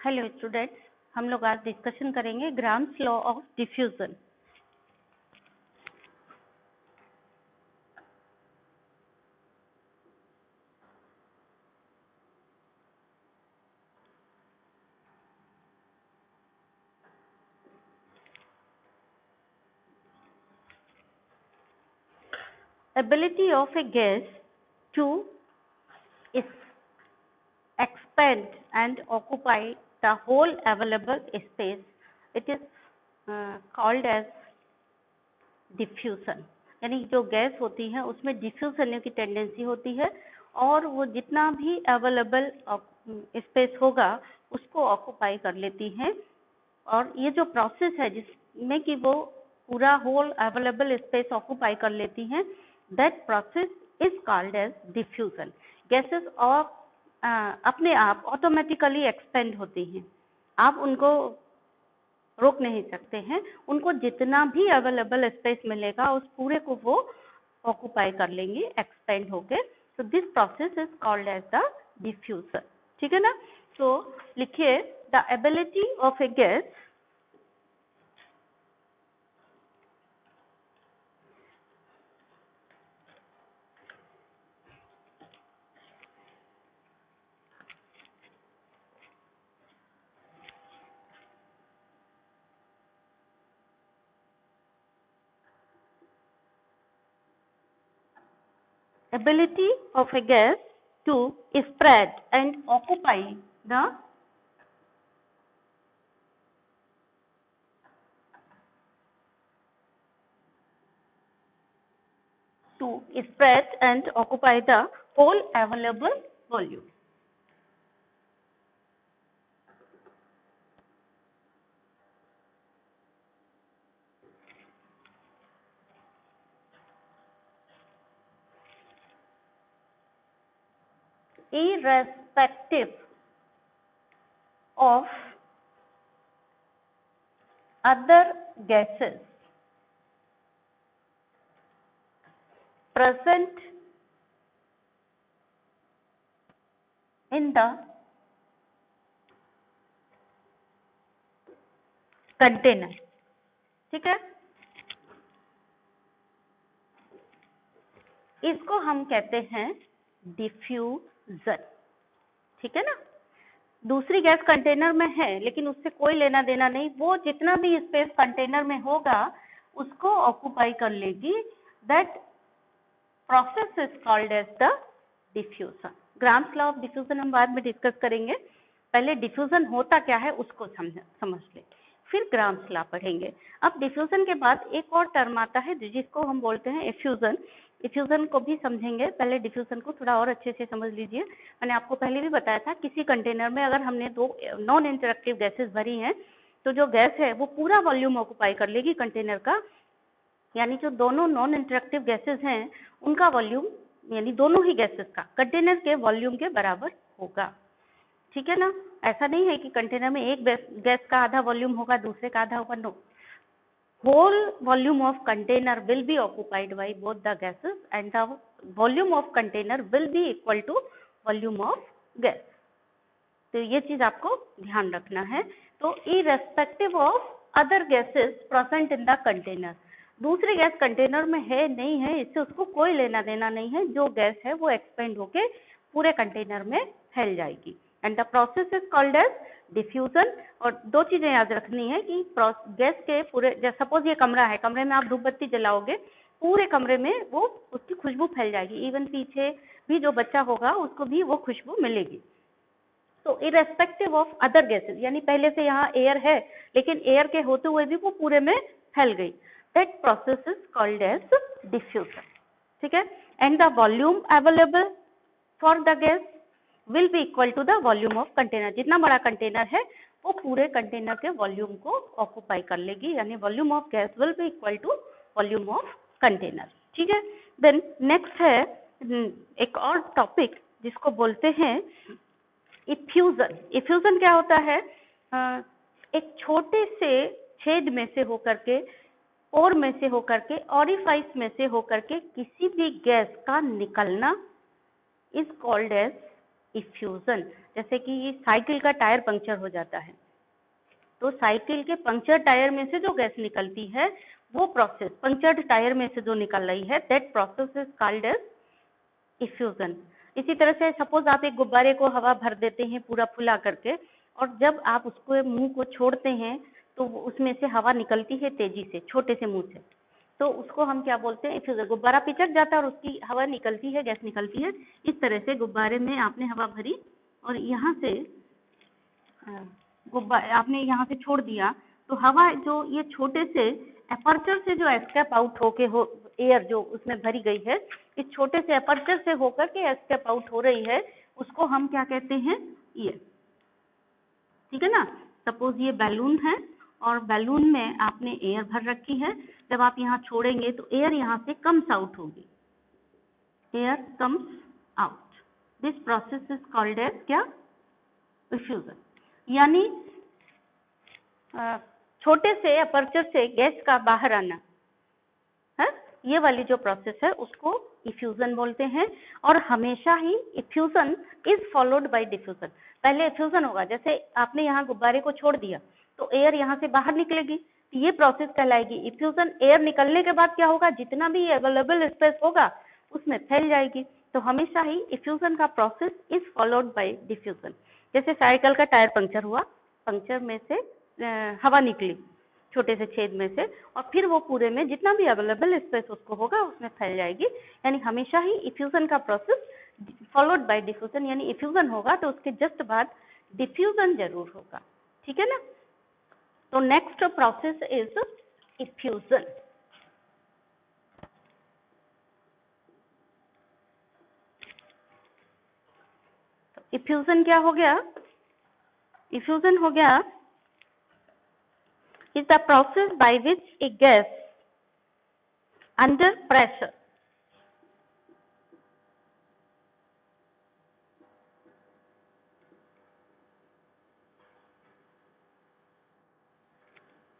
Hello students, हम लोग आज डिस्कशन करेंगे grams law of diffusion. Ability of a gas to expand and occupy the whole available space, it is called as diffusion। यानी जो gas होती है उसमें डिफ्यूज करने की टेंडेंसी होती है और वो जितना भी अवेलेबल स्पेस होगा उसको ऑक्यूपाई कर लेती है। और ये जो प्रोसेस है जिसमें कि वो पूरा होल अवेलेबल स्पेस ऑक्यूपाई कर लेती हैं, that process is called as diffusion. Gases और अपने आप ऑटोमेटिकली एक्सपेंड होती हैं, आप उनको रोक नहीं सकते हैं। उनको जितना भी अवेलेबल स्पेस मिलेगा उस पूरे को वो ऑक्यूपाई कर लेंगी एक्सपेंड होके। So this process is called as the diffusion. ठीक है ना। सो लिखिए, the ability of a gas ability of a gas to spread and occupy the whole available volume। Irrespective of other gases present in the container। ठीक है, इसको हम कहते हैं डिफ्यूजन। ठीक है ना। दूसरी गैस कंटेनर में है लेकिन उससे कोई लेना देना नहीं, वो जितना भी स्पेस कंटेनर में होगा उसको ऑक्यूपाई कर लेगी। That process is called as the diffusion. Graham's law of diffusion हम बाद में डिस्कस करेंगे, पहले डिफ्यूजन होता क्या है उसको समझ ले, फिर ग्राम्स लॉ पढ़ेंगे। अब डिफ्यूजन के बाद एक और टर्म आता है जिसको हम बोलते हैं एफ्यूजन। डिफ्यूजन को भी समझेंगे, पहले डिफ्यूजन को थोड़ा और अच्छे से समझ लीजिए। मैंने आपको पहले भी बताया था, किसी कंटेनर में अगर हमने दो नॉन इंटरेक्टिव गैसेस भरी हैं तो जो गैस है वो पूरा वॉल्यूम ऑक्यूपाई कर लेगी कंटेनर का। यानी जो दोनों नॉन इंटरेक्टिव गैसेस हैं उनका वॉल्यूम, यानी दोनों ही गैसेस का कंटेनर के वॉल्यूम के बराबर होगा। ठीक है ना। ऐसा नहीं है कि कंटेनर में एक गैस का आधा वॉल्यूम होगा दूसरे का आधा होगा, no. whole volume of container will be occupied by both the gases and the volume of container will be equal to volume of gas। तो ये चीज आपको ध्यान रखना है। तो irrespective of other gases present in the container, दूसरी gas container में है नहीं है इससे उसको कोई लेना देना नहीं है, जो गैस है वो एक्सपेंड होके पूरे कंटेनर में फैल जाएगी। And the process is called as diffusion. और दो चीजें याद रखनी है कि गैस के पूरे, सपोज ये कमरा है, कमरे में आप धूप बत्ती जलाओगे पूरे कमरे में वो उसकी खुशबू फैल जाएगी, इवन पीछे भी जो बच्चा होगा उसको भी वो खुशबू मिलेगी। तो इरेस्पेक्टिव ऑफ अदर गैसेस, यानी पहले से यहाँ एयर है लेकिन एयर के होते हुए भी वो पूरे में फैल गई, that process is called as diffusion. ठीक है। And the volume available for the gas will be equal to the volume of container. जितना बड़ा कंटेनर है वो पूरे कंटेनर के वॉल्यूम को ऑक्यूपाई कर लेगी, यानी volume of gas will be equal to volume of container. ठीक है। देन नेक्स्ट है एक और टॉपिक जिसको बोलते हैं इफ्यूजन। इफ्यूजन क्या होता है? एक छोटे से छेद में से होकर के, पोर में से होकर के, ऑरिफाइस में से होकर के किसी भी गैस का निकलना इज कॉल्ड एज इफ्यूजन। जैसे कि साइकिल का टायर पंक्चर हो जाता है, तो साइकिल के पंक्चर टायर में से जो गैस निकलती है, वो प्रोसेस पंक्चर्ड टायर में से जो निकल रही है, that process is called as effusion. इसी तरह से सपोज आप एक गुब्बारे को हवा भर देते हैं पूरा फुला करके, और जब आप उसको मुंह को छोड़ते हैं तो उसमें से हवा निकलती है तेजी से, छोटे से मुंह से, तो उसको हम क्या बोलते हैं, इफ्यूजन। गुब्बारा पिचक जाता है और उसकी हवा निकलती है, गैस निकलती है। इस तरह से गुब्बारे में आपने हवा भरी और यहाँ से गुब्बारा आपने यहाँ से छोड़ दिया, तो हवा जो ये छोटे से एपर्चर से जो एस्केप आउट होके हो, एयर जो उसमें भरी गई है, इस छोटे से एपर्चर से होकर के एस्केप आउट हो रही है, उसको हम क्या कहते हैं, ये, ठीक है ना। सपोज ये बैलून है और बैलून में आपने एयर भर रखी है, जब आप यहाँ छोड़ेंगे तो एयर यहाँ से कम्स आउट होगी, air comes out. This process is called as क्या, डिफ्यूजन। यानी छोटे से अपर्चर से गैस का बाहर आना है, ये वाली जो प्रोसेस है उसको इफ्यूजन बोलते हैं। और हमेशा ही effusion is followed by diffusion. पहले इफ्यूजन होगा, जैसे आपने यहाँ गुब्बारे को छोड़ दिया तो एयर यहाँ से बाहर निकलेगी, तो ये प्रोसेस कहलाएगी इफ्यूजन। एयर निकलने के बाद क्या होगा, जितना भी अवेलेबल स्पेस होगा उसमें फैल जाएगी। तो हमेशा ही इफ्यूजन का process is followed by diffusion. जैसे साइकिल का टायर पंक्चर हुआ, पंक्चर में से हवा निकली छोटे से छेद में से, और फिर वो पूरे में जितना भी अवेलेबल स्पेस उसको होगा उसमें फैल जाएगी। यानी हमेशा ही इफ्यूजन का प्रोसेस फॉलोड बाय डिफ्यूजन, यानी इफ्यूजन होगा तो उसके जस्ट बाद डिफ्यूजन जरूर होगा, ठीक है ना। तो next process is effusion. Effusion क्या हो गया, इफ्यूजन हो गया is the process by which a gas under pressure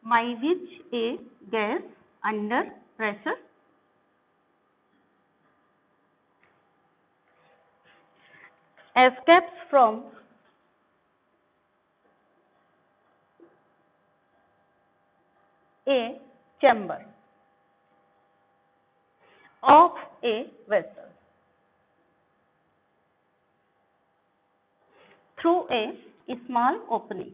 by which a gas under pressure escapes from a chamber of a vessel through a small opening.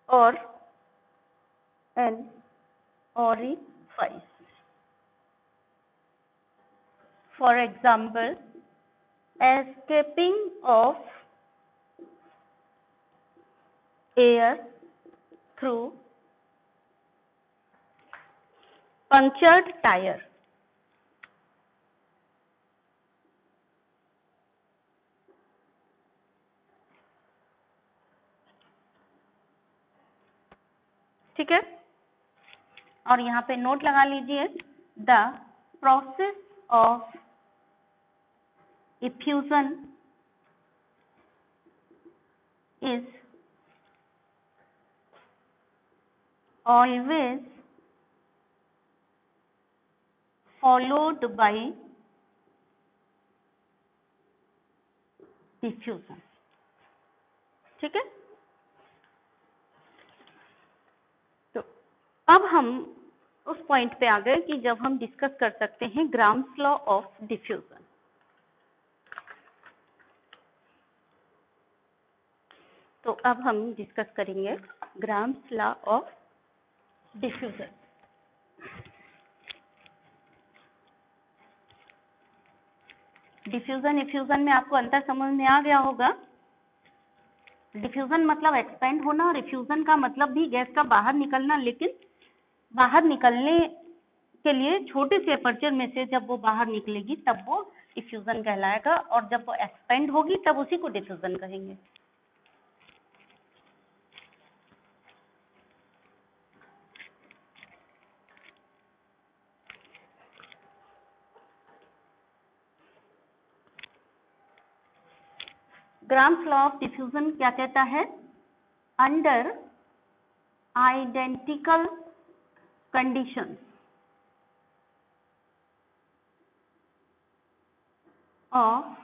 Or an orifice. For example, escaping of air through punctured tire. ठीक है, और यहाँ पे note लगा लीजिए, the process of effusion is always followed by diffusion. ठीक है, तो अब हम उस पॉइंट पे आ गए कि जब हम डिस्कस कर सकते हैं ग्राम्स लॉ ऑफ डिफ्यूजन। तो अब हम डिस्कस करेंगे grams law of diffusion. Diffusion effusion में आपको अंतर समझ में आ गया होगा। डिफ्यूजन मतलब एक्सपेंड होना और इफ्यूजन का मतलब भी गैस का बाहर निकलना, लेकिन बाहर निकलने के लिए छोटे से अपर्चर में से जब वो बाहर निकलेगी तब वो इफ्यूजन कहलाएगा, और जब वो एक्सपेंड होगी तब उसी को डिफ्यूजन कहेंगे। ग्राम्स लॉ ऑफ डिफ्यूजन क्या कहता है? Under identical conditions of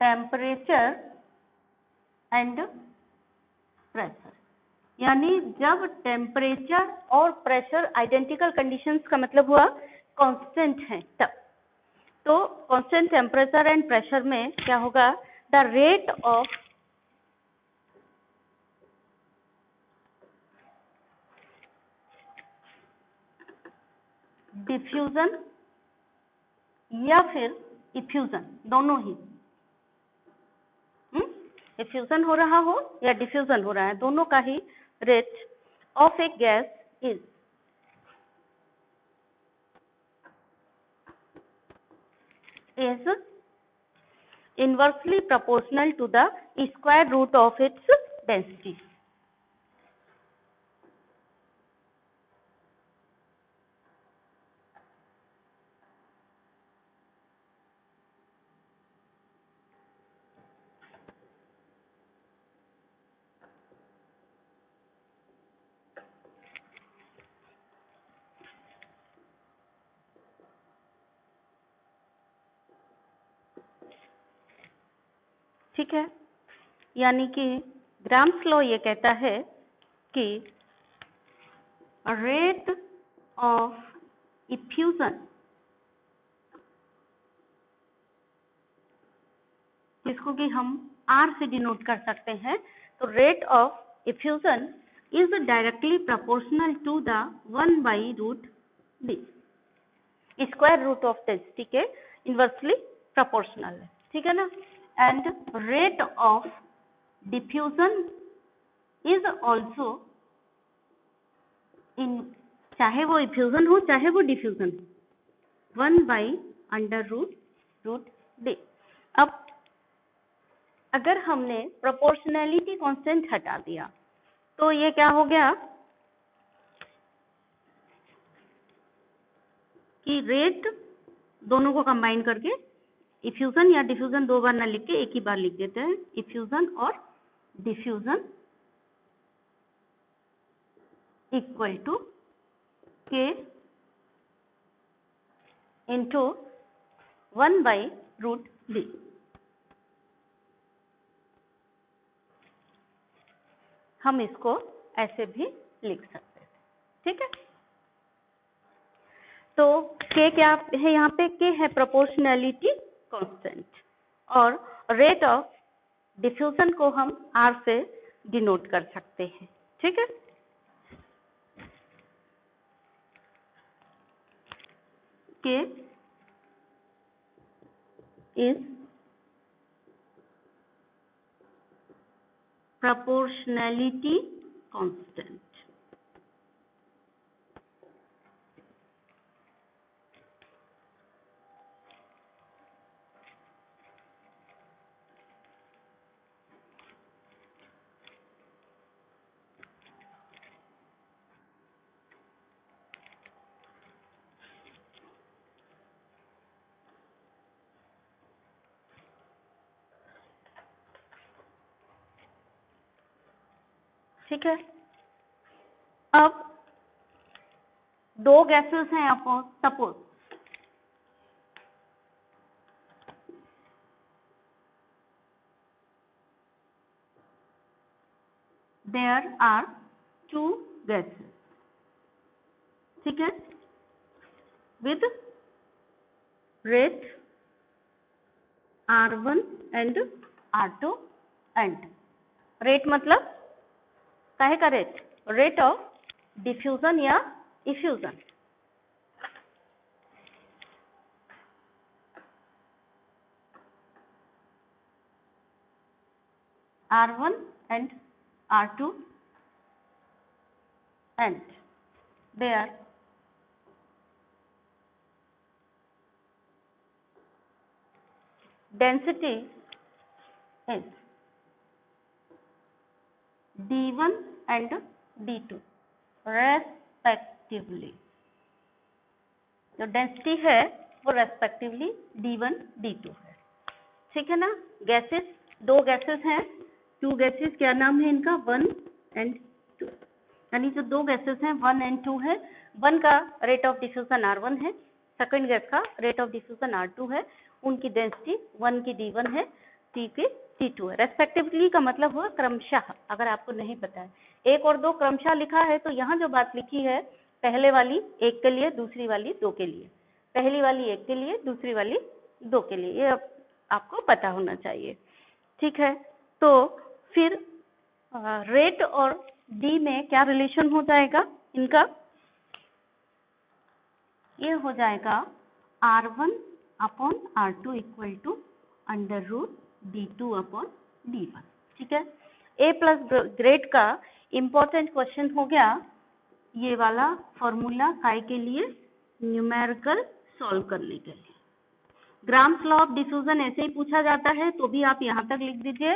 temperature and pressure, यानी जब टेम्परेचर और प्रेशर आइडेंटिकल कंडीशंस का मतलब हुआ कांस्टेंट है तब। तो कांस्टेंट टेम्परेचर एंड प्रेशर में क्या होगा? द रेट ऑफ डिफ्यूजन या फिर इफ्यूजन, दोनों ही, इफ्यूजन हो रहा हो या डिफ्यूजन हो रहा है, दोनों का ही rate of a gas is inversely proportional to the square root of its density. ठीक है, यानी कि ग्राम्स लॉ ये कहता है कि रेट ऑफ इफ्यूजन, जिसको कि हम R से डिनोट कर सकते हैं, तो rate of effusion is directly proportional to the 1/√d, square root of density के इनवर्सली प्रोपोर्शनल है, ठीक है ना। And rate of diffusion is also in, चाहे वो इफ्यूजन हो चाहे वो डिफ्यूजन, 1/√d। अब अगर हमने प्रोपोर्शनैलिटी कांस्टेंट हटा दिया तो ये क्या हो गया कि रेट दोनों को कंबाइन करके इफ्यूजन या डिफ्यूजन दो बार ना लिख के एक ही बार लिख देते हैं, इफ्यूजन और diffusion equal to K into 1/√d। हम इसको ऐसे भी लिख सकते हैं, ठीक है। तो K क्या है यहाँ पे? K है प्रोपोर्शनैलिटी कांस्टेंट, और रेट ऑफ डिफ्यूजन को हम R से डिनोट कर सकते हैं, ठीक है। K is proportionality constant. ठीक है। अब दो गैसेस हैं आपको, suppose there are two gases, ठीक है, with rate R1 and R2 and rate मतलब काहे का रेट? रेट ऑफ डिफ्यूजन या effusion. R1 and R2 and their density is D1 and D2 respectively। जो डेंसिटी है वो रेस्पेक्टिवली D1 D2 है, ठीक है ना। गैसेस, दो गैसेस हैं, टू गैसेस, क्या नाम है इनका, 1 and 2, यानी जो दो गैसेस हैं 1 and 2 है। 1 का रेट ऑफ डिफ्यूजन R1 है, सेकंड गैस का रेट ऑफ डिफ्यूजन R2 है, उनकी डेंसिटी 1 की D1 है, 3 की D2 है रेस्पेक्टिवली। का मतलब हुआ क्रमशः, अगर आपको नहीं पता है 1 और 2 क्रमशः लिखा है, तो यहाँ जो बात लिखी है पहले वाली 1 के लिए, दूसरी वाली 2 के लिए, पहली वाली 1 के लिए, दूसरी वाली 2 के लिए, ये आपको पता होना चाहिए। ठीक है, तो फिर रेट और डी में क्या रिलेशन हो जाएगा इनका, ये हो जाएगा R1 upon R2 equal to under root D2 upon D1। ठीक है, ए प्लस ग्रेड का इम्पोर्टेंट क्वेश्चन हो गया ये वाला फॉर्मूला साई के लिए न्यूमेरिकल सॉल्व करने के लिए। ग्राम्स लॉ ऑफ डिफ्यूजन ऐसे ही पूछा जाता है तो भी आप यहाँ तक लिख दीजिए,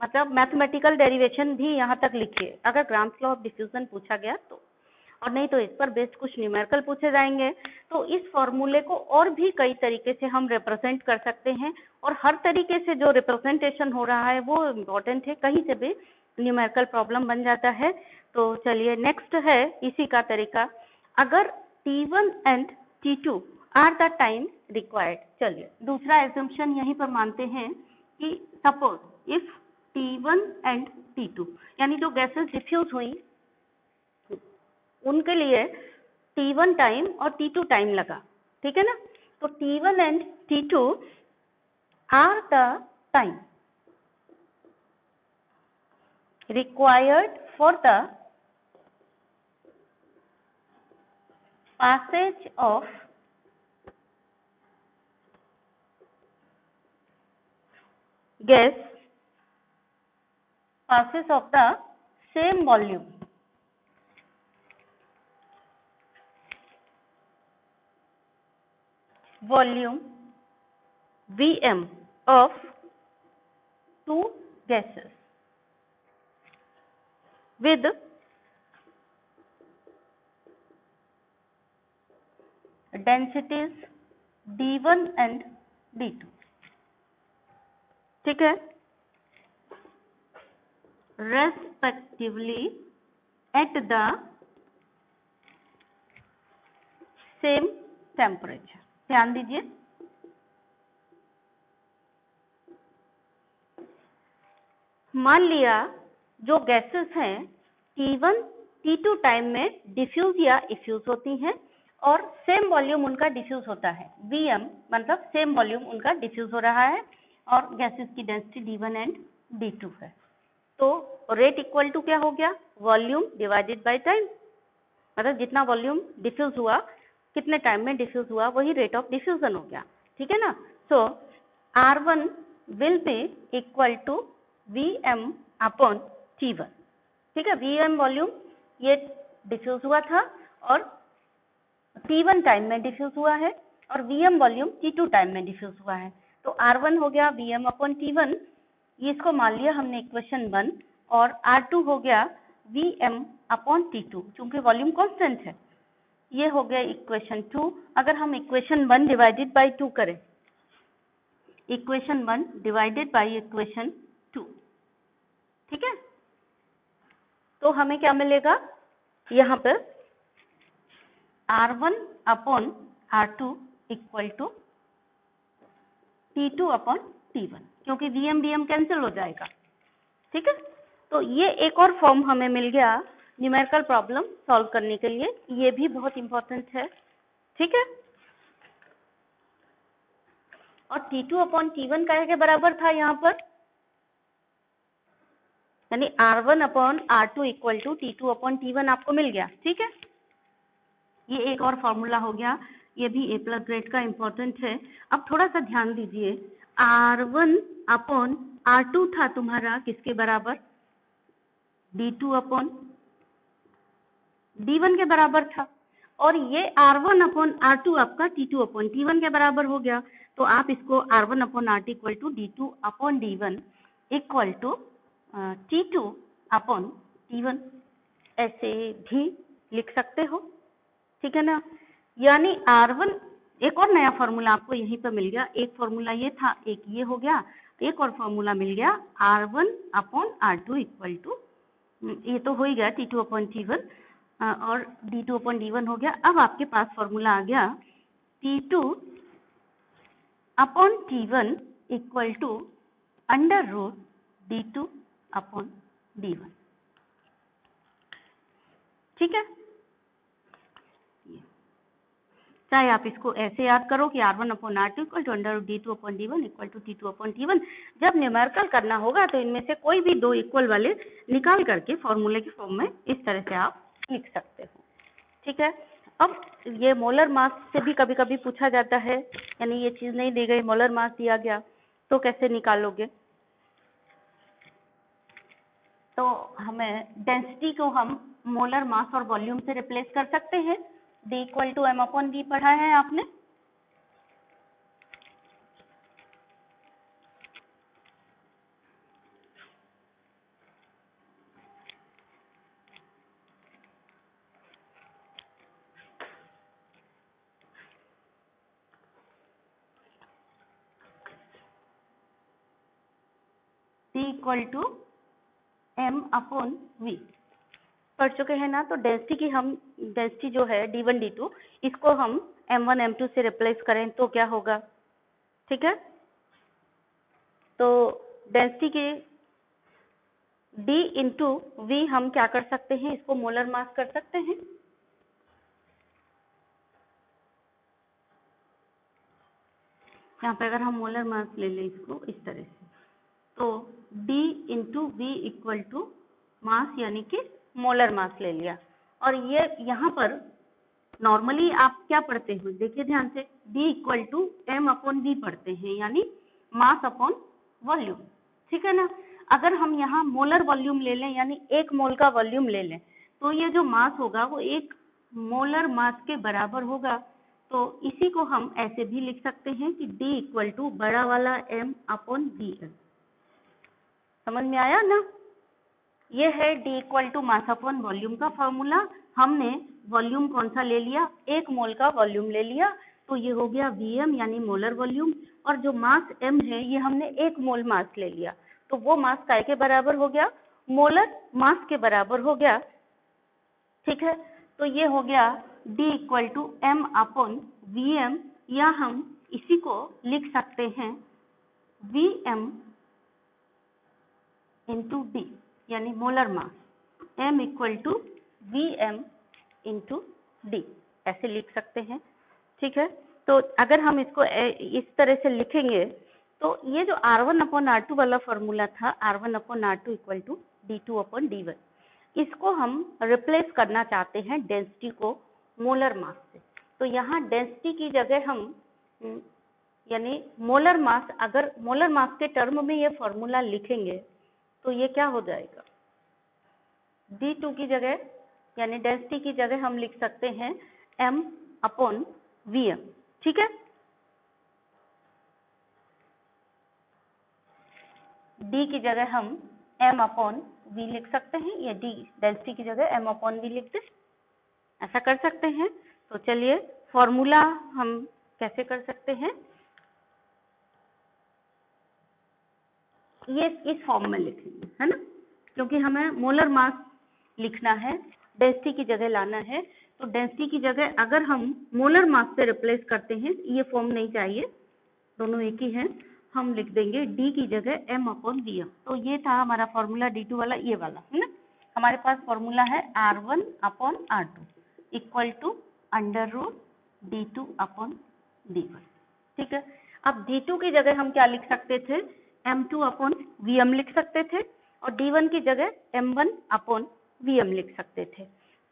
मतलब मैथमेटिकल डेरिवेशन भी यहाँ तक लिखिए अगर ग्राम्स लॉ ऑफ डिफ्यूजन पूछा गया तो, और नहीं तो इस पर बेस्ड कुछ न्यूमेरिकल पूछे जाएंगे। तो इस फॉर्मूले को और भी कई तरीके से हम रिप्रेजेंट कर सकते हैं, और हर तरीके से जो रिप्रेजेंटेशन हो रहा है वो इम्पोर्टेंट है, कहीं से भी न्यूमेरिकल प्रॉब्लम बन जाता है। तो चलिए नेक्स्ट है इसी का तरीका, अगर T1 and T2 are the time required. चलिए दूसरा एजम्पशन यहीं पर मानते हैं कि suppose if T1 and T2 यानी जो गैसेस डिफ्यूज हुई उनके लिए T1 टाइम और T2 टाइम लगा, ठीक है ना। तो T1 and T2 are the time required for the passage of gas passes of the same volume Vm of two gases with densities D1 and D2। ठीक है, respectively at the same temperature। ध्यान दीजिए, मान लिया जो gases हैं T1 T2 time में diffuse या इफ्यूज होती हैं और सेम वॉल्यूम उनका डिफ्यूज होता है, Vm मतलब सेम वॉल्यूम उनका डिफ्यूज हो रहा है और गैसेस की डेंसिटी D1 एंड D2 है। तो रेट इक्वल टू क्या हो गया, वॉल्यूम डिवाइडेड बाय टाइम, मतलब जितना वॉल्यूम डिफ्यूज हुआ, कितने टाइम में डिफ्यूज हुआ, वही रेट ऑफ डिफ्यूजन हो गया। ठीक है ना। So R1 will be equal to Vm upon T1। ठीक है, Vm वॉल्यूम ये डिफ्यूज हुआ था और T1 टाइम में डिफ्यूज हुआ है और Vm वॉल्यूम T2 टाइम में डिफ्यूज हुआ है। तो R1 हो गया Vm अपॉन T1, इसको मान लिया हमने इक्वेशन 1, और R2 हो गया Vm अपॉन T2, चूंकि वॉल्यूम कांस्टेंट है, ये हो गया इक्वेशन 2। अगर हम इक्वेशन 1 डिवाइडेड बाय 2 करें, इक्वेशन 1 डिवाइडेड बाय इक्वेशन 2, ठीक है, तो हमें क्या मिलेगा, यहाँ पर R1 upon R2 equal to T2 upon T1, क्योंकि Vm Vm कैंसिल हो जाएगा। ठीक है, तो ये एक और फॉर्म हमें मिल गया न्यूमेरिकल प्रॉब्लम सॉल्व करने के लिए, ये भी बहुत इंपॉर्टेंट है। ठीक है, और T2 अपॉन T1 का के बराबर था यहाँ पर, यानी R1 upon R2 equal to T2 upon T1 आपको मिल गया। ठीक है, ये एक और फॉर्मूला हो गया, ये भी ए प्लस ग्रेड का इम्पोर्टेंट है। अब थोड़ा सा ध्यान दीजिए, R1 अपॉन R2 था तुम्हारा किसके बराबर, D2 अपॉन D1 के बराबर था, और ये R1 अपॉन R2 आपका T2 अपॉन T1 के बराबर हो गया। तो आप इसको R1 upon R2 equal to D2 upon D1 equal to T2 upon T1 ऐसे भी लिख सकते हो। ठीक है ना, यानी R1 एक और नया फॉर्मूला आपको यहीं पर मिल गया। एक फॉर्मूला ये था, एक ये हो गया, एक और फॉर्मूला मिल गया R1/R2 इक्वल टू, ये तो हो ही गया T2/T1 और D2/D1 हो गया। अब आपके पास फॉर्मूला आ गया T2/T1 इक्वल टू √D2/D1। ठीक है, चाहे आप इसको ऐसे याद करो कि R1/R2 equal to √D2/D1 equal to T2/T1। जब न्यूमेरिकल करना होगा तो इनमें से कोई भी दो इक्वल वाले निकाल करके फॉर्मूले के फॉर्म में इस तरह से आप लिख सकते हो। ठीक है, अब ये मोलर मास से भी कभी कभी पूछा जाता है, यानी ये चीज नहीं दी गई, मोलर मास दिया गया तो कैसे निकालोगे। तो हमें डेंसिटी को हम मोलर मास और वॉल्यूम से रिप्लेस कर सकते हैं। D इक्वल टू M/V पढ़ा है आपने। D इक्वल टू M/V पढ़ चुके हैं ना। तो डेंसिटी जो है D1 D2, इसको हम M1 M2 से रिप्लेस करें तो क्या होगा। ठीक है, तो डेंसिटी के D इंटू V हम क्या कर सकते हैं, इसको मोलर मास कर सकते हैं। यहाँ पे अगर हम मोलर मास ले लें इसको इस तरह से, तो D into V equal to mass यानी कि मोलर मास ले लिया। और ये यहाँ पर नॉर्मली आप क्या पढ़ते हो, देखिए ध्यान से, D इक्वल टू M/V पढ़ते हैं, यानी मास अपॉन वॉल्यूम। ठीक है ना। अगर हम यहाँ मोलर वॉल्यूम ले लें, यानी 1 मोल का वॉल्यूम ले लें, तो ये जो मास होगा वो 1 मोलर मास के बराबर होगा। तो इसी को हम ऐसे भी लिख सकते हैं कि D इक्वल टू बड़ा वाला M/V। समझ में आया ना। ये है D equal to mass upon volume का फॉर्मूला। हमने वॉल्यूम कौन सा ले लिया, 1 मोल का वॉल्यूम ले लिया, तो ये हो गया Vm यानी मोलर वॉल्यूम। और जो मास M है ये हमने 1 मोल मास ले लिया, तो वो मास काय के बराबर हो गया, मोलर मास के बराबर हो गया। ठीक है, तो ये हो गया D इक्वल टू M/Vm, या हम इसी को लिख सकते हैं Vm इंटू D यानी molar mass, M equal to Vm into D, ऐसे लिख सकते हैं। ठीक है, तो अगर हम इसको इस तरह से लिखेंगे तो ये जो R1/R2 वाला फॉर्मूला था, R1/R2 इक्वल टू D2/D1, इसको हम रिप्लेस करना चाहते हैं डेंसिटी को मोलर मास से। तो यहाँ डेंसिटी की जगह हम यानी मोलर मास, अगर मोलर मास के टर्म में ये फॉर्मूला लिखेंगे तो ये क्या हो जाएगा, D2 की जगह यानी डेंसिटी की जगह हम लिख सकते हैं M/Vm। ठीक है, D की जगह हम M/V लिख सकते हैं, या D डेंसिटी की जगह M/V लिख दे, ऐसा कर सकते हैं। तो चलिए फॉर्मूला हम कैसे कर सकते हैं, ये इस फॉर्म में लिखेंगे, है ना, क्योंकि हमें मोलर मास लिखना है, डेंसिटी की जगह लाना है। तो डेंसिटी की जगह अगर हम मोलर मास से रिप्लेस करते हैं, ये फॉर्म नहीं चाहिए, दोनों एक ही हैं, हम लिख देंगे D की जगह M/Vm। तो ये था हमारा फॉर्मूला D2 वाला, ये वाला है ना। हमारे पास फॉर्मूला है R1/R2 इक्वल टू √D2/D1। ठीक है, अब D2 की जगह हम क्या लिख सकते थे, M2/Vm लिख सकते थे, और D1 की जगह M1/Vm लिख सकते थे।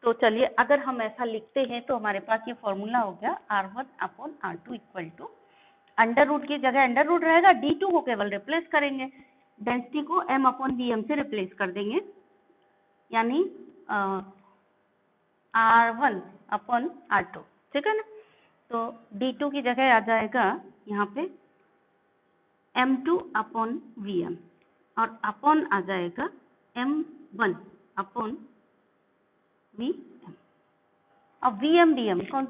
तो चलिए अगर हम ऐसा लिखते हैं तो हमारे पास ये फॉर्मूला हो गया R1/R2 equal to, under root की जगह अंडर रूट रहेगा, D2 को केवल रिप्लेस करेंगे, डेंसिटी को M/Vm से रिप्लेस कर देंगे, यानी R1/R2। ठीक है ना। तो D2 की जगह आ जाएगा यहाँ पे M2/Vm, और अपॉन आ जाएगा M1/Vm। अब Vm Dm कौन,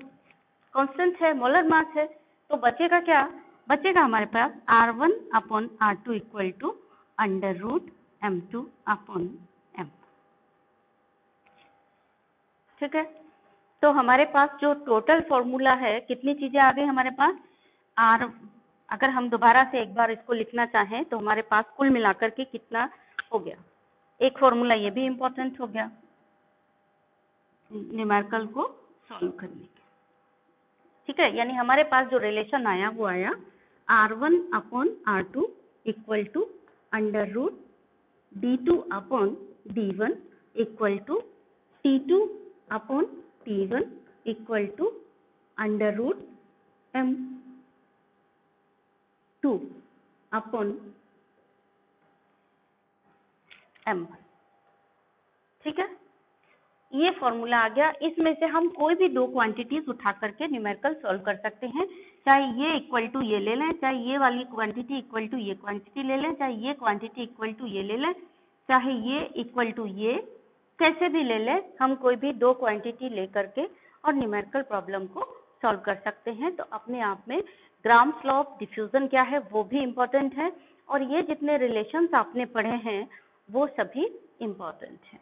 कांस्टेंट है, मोलर मास है, तो बचेगा क्या? बचेगा हमारे पास R1/R2 इक्वल टू √m2/m। ठीक है, तो हमारे पास जो टोटल फॉर्मूला है, कितनी चीजें आ गई हमारे पास? R, अगर हम दोबारा से एक बार इसको लिखना चाहें तो हमारे पास कुल मिलाकर के कितना हो गया? एक फॉर्मूला ये भी इम्पोर्टेंट हो गया न्यूमेरिकल को सॉल्व करने के। ठीक है, यानी हमारे पास जो रिलेशन आया वो आया R1/R2 equal to √d2/d1 equal to T2/T1 equal to √m2/m। ठीक है, ये फॉर्मूला आ गया। इसमें से हम कोई भी दो क्वांटिटीज उठा करके न्यूमेरिकल सॉल्व कर सकते हैं, चाहे ये इक्वल टू ये ले लें, चाहे ये वाली क्वांटिटी इक्वल टू ये क्वांटिटी ले लें, चाहे ये क्वांटिटी इक्वल टू ये ले लें, चाहे ये इक्वल टू ये, कैसे भी ले लें, हम कोई भी दो क्वांटिटी ले करके और न्यूमेरिकल प्रॉब्लम को सॉल्व कर सकते हैं। तो अपने आप में ग्राम्स लॉ ऑफ डिफ्यूजन क्या है वो भी इम्पोर्टेंट है, और ये जितने रिलेशंस आपने पढ़े हैं वो सभी इम्पोर्टेंट हैं।